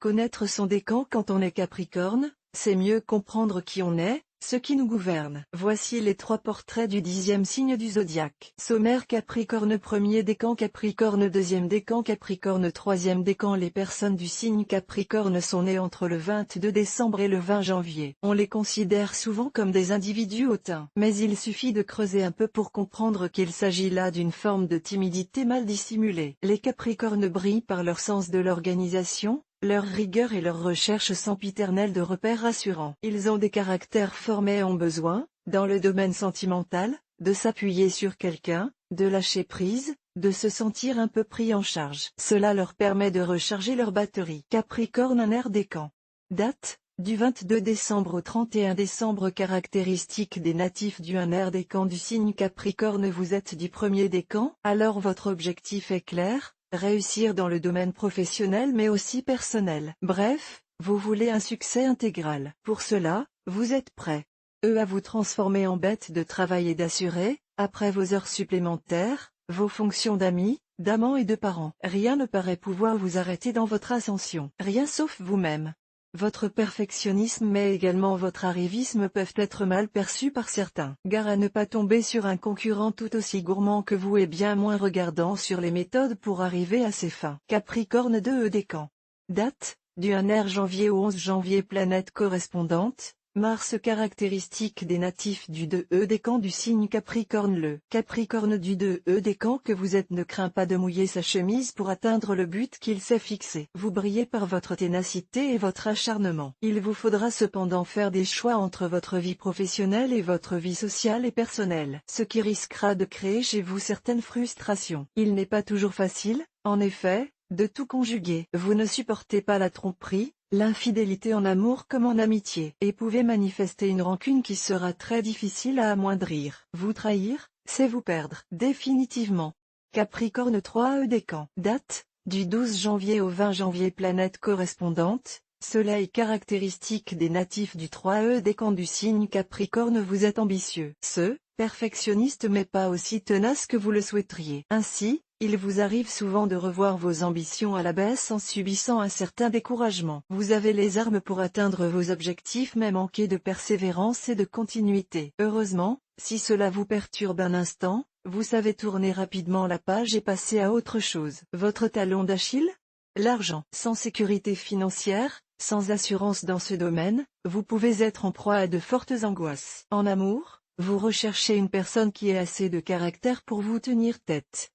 Connaître son décan quand on est Capricorne, c'est mieux comprendre qui on est, ce qui nous gouverne. Voici les 3 portraits du 10e signe du zodiaque. Sommaire: Capricorne, premier décan Capricorne, deuxième décan Capricorne, troisième décan. Les personnes du signe Capricorne sont nées entre le 22 décembre et le 20 janvier. On les considère souvent comme des individus hautains. Mais il suffit de creuser un peu pour comprendre qu'il s'agit là d'une forme de timidité mal dissimulée. Les Capricornes brillent par leur sens de l'organisation, leur rigueur et leur recherche sempiternelle de repères rassurants. Ils ont des caractères forts mais ont besoin, dans le domaine sentimental, de s'appuyer sur quelqu'un, de lâcher prise, de se sentir un peu pris en charge. Cela leur permet de recharger leur batterie. Capricorne, un air décan. Date, du 22 décembre au 31 décembre. Caractéristiques des natifs du un air décan du signe Capricorne. Vous êtes du premier décan, alors votre objectif est clair. Réussir dans le domaine professionnel mais aussi personnel. Bref, vous voulez un succès intégral. Pour cela, vous êtes prêt à vous transformer en bête de travail et d'assurer, après vos heures supplémentaires, vos fonctions d'amis, d'amant et de parents. Rien ne paraît pouvoir vous arrêter dans votre ascension. Rien sauf vous-même. Votre perfectionnisme mais également votre arrivisme peuvent être mal perçus par certains. Gare à ne pas tomber sur un concurrent tout aussi gourmand que vous et bien moins regardant sur les méthodes pour arriver à ses fins. Capricorne, 2 décan. Date, du 1er janvier au 11 janvier. Planète correspondante, Mars. Caractéristiques des natifs du 2 décan du signe Capricorne. Le Capricorne du 2 décan que vous êtes ne craint pas de mouiller sa chemise pour atteindre le but qu'il s'est fixé. Vous brillez par votre ténacité et votre acharnement. Il vous faudra cependant faire des choix entre votre vie professionnelle et votre vie sociale et personnelle, ce qui risquera de créer chez vous certaines frustrations. Il n'est pas toujours facile, en effet, de tout conjuguer. Vous ne supportez pas la tromperie, l'infidélité en amour comme en amitié, et pouvez manifester une rancune qui sera très difficile à amoindrir. Vous trahir, c'est vous perdre définitivement. Capricorne, 3 décan. Date, du 12 janvier au 20 janvier. Planète correspondante, Soleil. Caractéristique des natifs du 3 décan du signe Capricorne. Vous êtes ambitieux, perfectionniste mais pas aussi tenace que vous le souhaiteriez. Ainsi, il vous arrive souvent de revoir vos ambitions à la baisse en subissant un certain découragement. Vous avez les armes pour atteindre vos objectifs mais manquez de persévérance et de continuité. Heureusement, si cela vous perturbe un instant, vous savez tourner rapidement la page et passer à autre chose. Votre talon d'Achille ? L'argent. Sans sécurité financière, sans assurance dans ce domaine, vous pouvez être en proie à de fortes angoisses. En amour, vous recherchez une personne qui ait assez de caractère pour vous tenir tête.